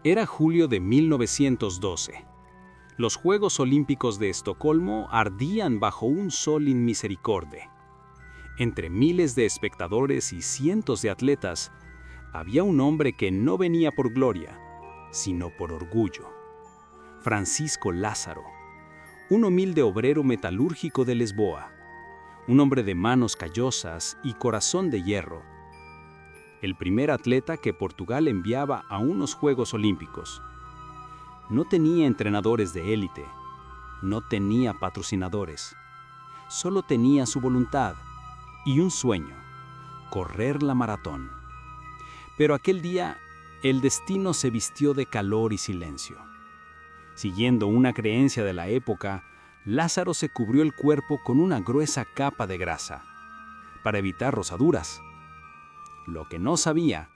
Era julio de 1912. Los Juegos Olímpicos de Estocolmo ardían bajo un sol inmisericorde. Entre miles de espectadores y cientos de atletas, había un hombre que no venía por gloria, sino por orgullo. Francisco Lázaro, un humilde obrero metalúrgico de Lisboa, un hombre de manos callosas y corazón de hierro. El primer atleta que Portugal enviaba a unos Juegos Olímpicos. No tenía entrenadores de élite, no tenía patrocinadores, solo tenía su voluntad y un sueño: correr la maratón. Pero aquel día, el destino se vistió de calor y silencio. Siguiendo una creencia de la época, Lázaro se cubrió el cuerpo con una gruesa capa de grasa, para evitar rosaduras. Lo que no sabía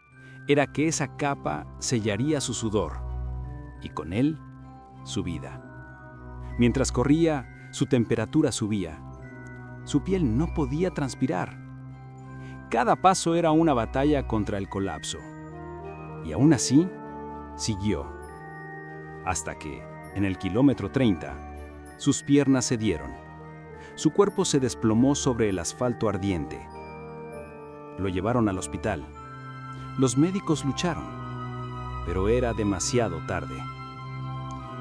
era que esa capa sellaría su sudor, y con él, su vida. Mientras corría, su temperatura subía. Su piel no podía transpirar. Cada paso era una batalla contra el colapso. Y aún así, siguió. Hasta que, en el kilómetro 30, sus piernas cedieron. Su cuerpo se desplomó sobre el asfalto ardiente. Lo llevaron al hospital. Los médicos lucharon, pero era demasiado tarde.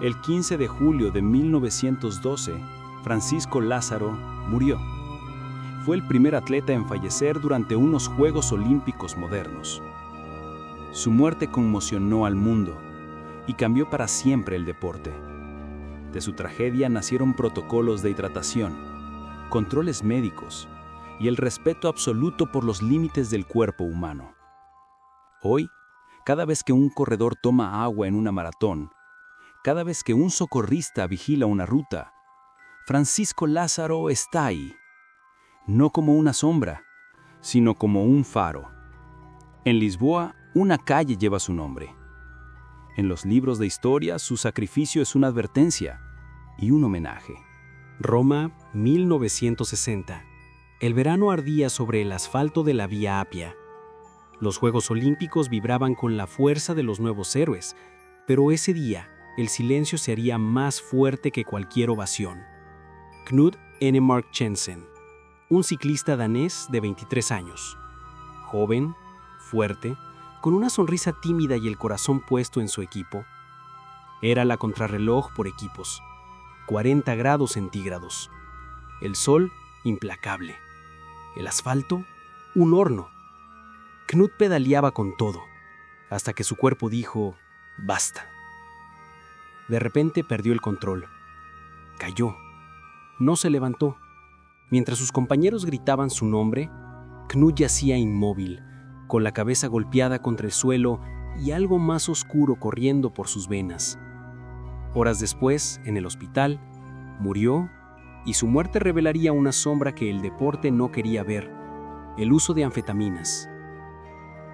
El 15 de julio de 1912, Francisco Lázaro murió. Fue el primer atleta en fallecer durante unos Juegos Olímpicos modernos. Su muerte conmocionó al mundo y cambió para siempre el deporte. De su tragedia nacieron protocolos de hidratación, controles médicos y el respeto absoluto por los límites del cuerpo humano. Hoy, cada vez que un corredor toma agua en una maratón, cada vez que un socorrista vigila una ruta, Francisco Lázaro está ahí, no como una sombra, sino como un faro. En Lisboa, una calle lleva su nombre. En los libros de historia, su sacrificio es una advertencia y un homenaje. Roma, 1960. El verano ardía sobre el asfalto de la Vía Apia. Los Juegos Olímpicos vibraban con la fuerza de los nuevos héroes, pero ese día el silencio se haría más fuerte que cualquier ovación. Knud Enemark Jensen, un ciclista danés de 23 años. Joven, fuerte, con una sonrisa tímida y el corazón puesto en su equipo. Era la contrarreloj por equipos. 40 grados centígrados. El sol, implacable. El asfalto, un horno. Knud pedaleaba con todo, hasta que su cuerpo dijo: basta. De repente perdió el control. Cayó. No se levantó. Mientras sus compañeros gritaban su nombre, Knud yacía inmóvil, con la cabeza golpeada contra el suelo y algo más oscuro corriendo por sus venas. Horas después, en el hospital, murió, y su muerte revelaría una sombra que el deporte no quería ver: el uso de anfetaminas.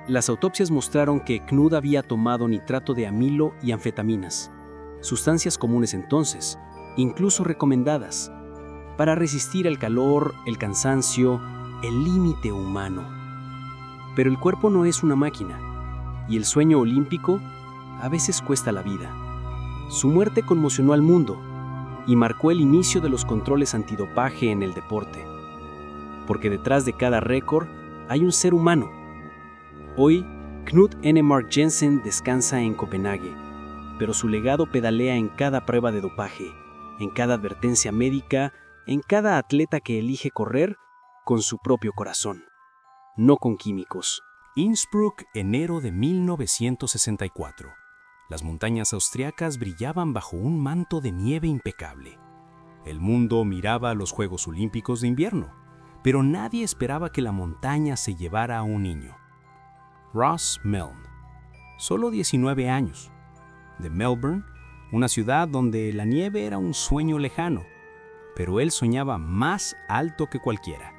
Las autopsias mostraron que Knud había tomado nitrato de amilo y anfetaminas, sustancias comunes entonces, incluso recomendadas, para resistir el calor, el cansancio, el límite humano. Pero el cuerpo no es una máquina, y el sueño olímpico a veces cuesta la vida. Su muerte conmocionó al mundo y marcó el inicio de los controles antidopaje en el deporte, porque detrás de cada récord hay un ser humano. Hoy, Knud Enemark Jensen descansa en Copenhague, pero su legado pedalea en cada prueba de dopaje, en cada advertencia médica, en cada atleta que elige correr con su propio corazón, no con químicos. Innsbruck, enero de 1964. Las montañas austriacas brillaban bajo un manto de nieve impecable. El mundo miraba a los Juegos Olímpicos de invierno, pero nadie esperaba que la montaña se llevara a un niño. Ross Milne, solo 19 años, de Melbourne, una ciudad donde la nieve era un sueño lejano, pero él soñaba más alto que cualquiera.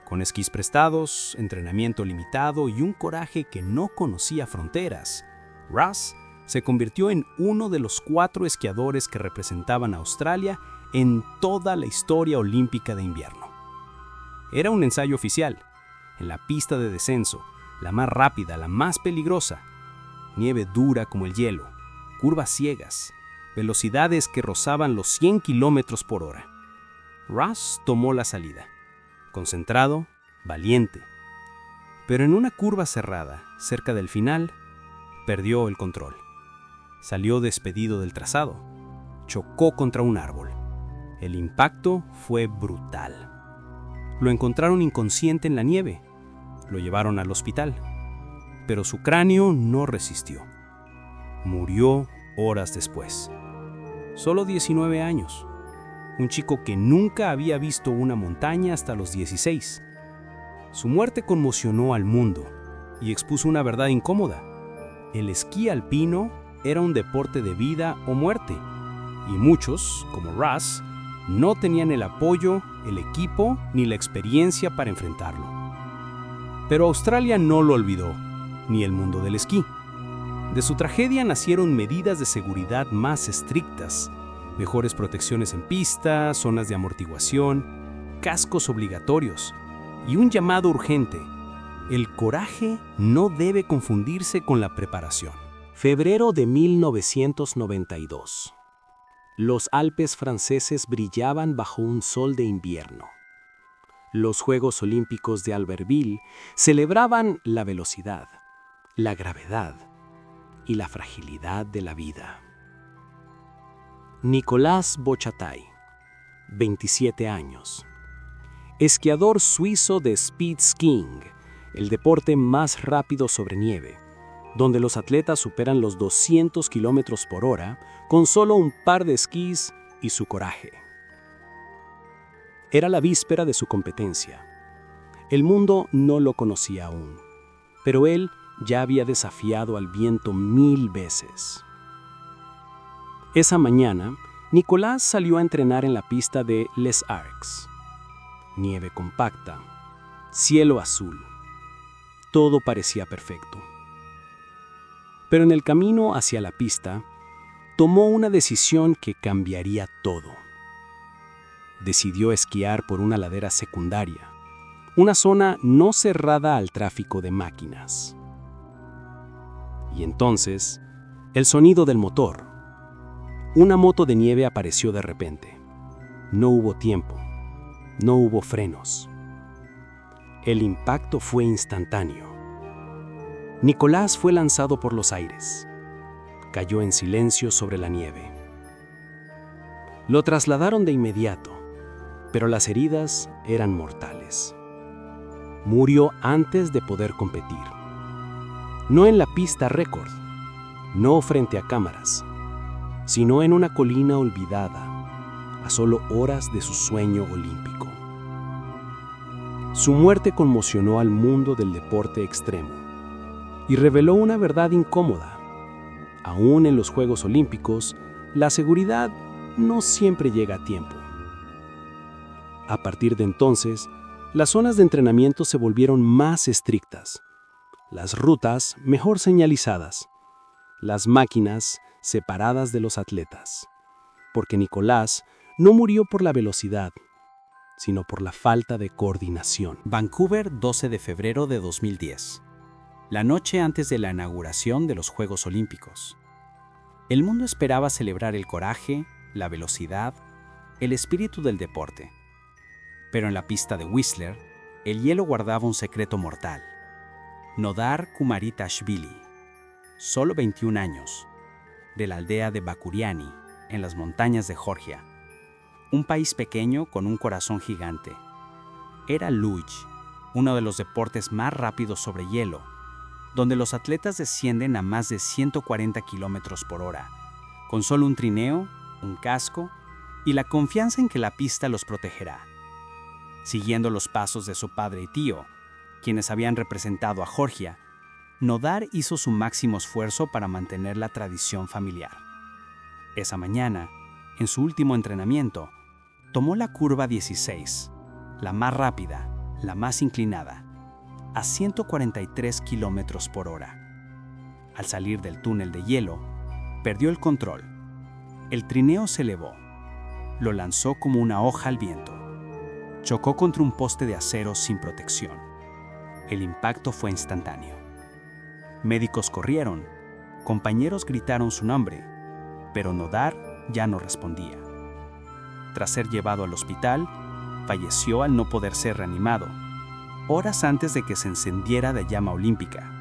Con esquís prestados, entrenamiento limitado y un coraje que no conocía fronteras, Ross se convirtió en uno de los 4 esquiadores que representaban a Australia en toda la historia olímpica de invierno. Era un ensayo oficial, en la pista de descenso, la más rápida, la más peligrosa. nieve dura como el hielo, curvas ciegas, velocidades que rozaban los 100 kilómetros por hora. Russ tomó la salida, concentrado, valiente. Pero en una curva cerrada, cerca del final, perdió el control. Salió despedido del trazado. Chocó contra un árbol. El impacto fue brutal. Lo encontraron inconsciente en la nieve. Lo llevaron al hospital. Pero su cráneo no resistió. Murió horas después. Solo 19 años. Un chico que nunca había visto una montaña hasta los 16. Su muerte conmocionó al mundo y expuso una verdad incómoda. El esquí alpino era un deporte de vida o muerte, y muchos, como Russ, no tenían el apoyo, el equipo ni la experiencia para enfrentarlo. Pero Australia no lo olvidó, ni el mundo del esquí. De su tragedia nacieron medidas de seguridad más estrictas, mejores protecciones en pista, zonas de amortiguación, cascos obligatorios y un llamado urgente: el coraje no debe confundirse con la preparación. Febrero de 1992. Los Alpes franceses brillaban bajo un sol de invierno. Los Juegos Olímpicos de Albertville celebraban la velocidad, la gravedad y la fragilidad de la vida. Nicolas Bochatay, 27 años. Esquiador suizo de speed skiing, el deporte más rápido sobre nieve, donde los atletas superan los 200 kilómetros por hora con solo un par de esquís y su coraje. Era la víspera de su competencia. El mundo no lo conocía aún, pero él ya había desafiado al viento 1000 veces. Esa mañana, Nicolas salió a entrenar en la pista de Les Arcs. Nieve compacta, cielo azul. Todo parecía perfecto. Pero en el camino hacia la pista, tomó una decisión que cambiaría todo. Decidió esquiar por una ladera secundaria, una zona no cerrada al tráfico de máquinas. Y entonces, el sonido del motor. Una moto de nieve apareció de repente. No hubo tiempo, no hubo frenos. El impacto fue instantáneo. Nicolas fue lanzado por los aires. Cayó en silencio sobre la nieve. Lo trasladaron de inmediato, pero las heridas eran mortales. Murió antes de poder competir. No en la pista récord, no frente a cámaras, sino en una colina olvidada, a solo horas de su sueño olímpico. Su muerte conmocionó al mundo del deporte extremo y reveló una verdad incómoda. Aún en los Juegos Olímpicos, la seguridad no siempre llega a tiempo. A partir de entonces, las zonas de entrenamiento se volvieron más estrictas, las rutas mejor señalizadas, las máquinas separadas de los atletas, porque Nicolas no murió por la velocidad, sino por la falta de coordinación. Vancouver, 12 de febrero de 2010. La noche antes de la inauguración de los Juegos Olímpicos. El mundo esperaba celebrar el coraje, la velocidad, el espíritu del deporte. Pero en la pista de Whistler, el hielo guardaba un secreto mortal. Nodar Kumaritashvili, solo 21 años, de la aldea de Bakuriani, en las montañas de Georgia. Un país pequeño con un corazón gigante. Era luge, uno de los deportes más rápidos sobre hielo, donde los atletas descienden a más de 140 kilómetros por hora, con solo un trineo, un casco y la confianza en que la pista los protegerá. Siguiendo los pasos de su padre y tío, quienes habían representado a Georgia, Nodar hizo su máximo esfuerzo para mantener la tradición familiar. Esa mañana, en su último entrenamiento, tomó la curva 16, la más rápida, la más inclinada, a 143 kilómetros por hora. Al salir del túnel de hielo, perdió el control. El trineo se elevó. Lo lanzó como una hoja al viento. Chocó contra un poste de acero sin protección. El impacto fue instantáneo. Médicos corrieron, Compañeros gritaron su nombre, pero Nodar ya no respondía. Tras ser llevado al hospital, falleció al no poder ser reanimado, horas antes de que se encendiera la llama olímpica.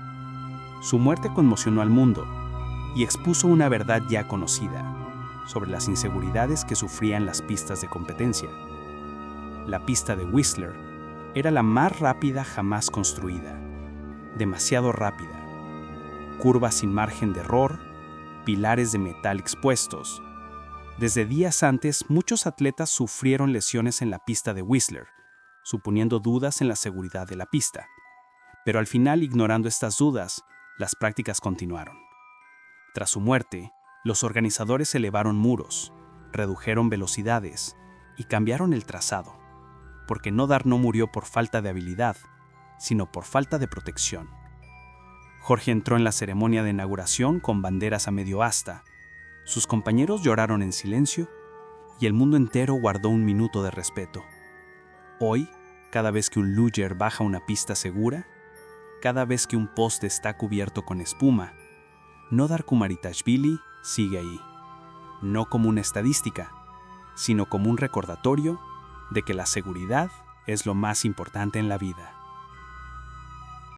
Su muerte conmocionó al mundo y expuso una verdad ya conocida sobre las inseguridades que sufrían las pistas de competencia. La pista de Whistler era la más rápida jamás construida, demasiado rápida. Curvas sin margen de error, pilares de metal expuestos. Desde días antes, muchos atletas sufrieron lesiones en la pista de Whistler, suponiendo dudas en la seguridad de la pista. Pero al final, ignorando estas dudas, las prácticas continuaron. Tras su muerte, los organizadores elevaron muros, redujeron velocidades y cambiaron el trazado, porque Nodar no murió por falta de habilidad, sino por falta de protección. Jorge entró en la ceremonia de inauguración con banderas a medio asta. Sus compañeros lloraron en silencio y el mundo entero guardó un minuto de respeto. Hoy, cada vez que un luger baja una pista segura, cada vez que un poste está cubierto con espuma, Nodar Kumaritashvili sigue ahí, no como una estadística, sino como un recordatorio de que la seguridad es lo más importante en la vida.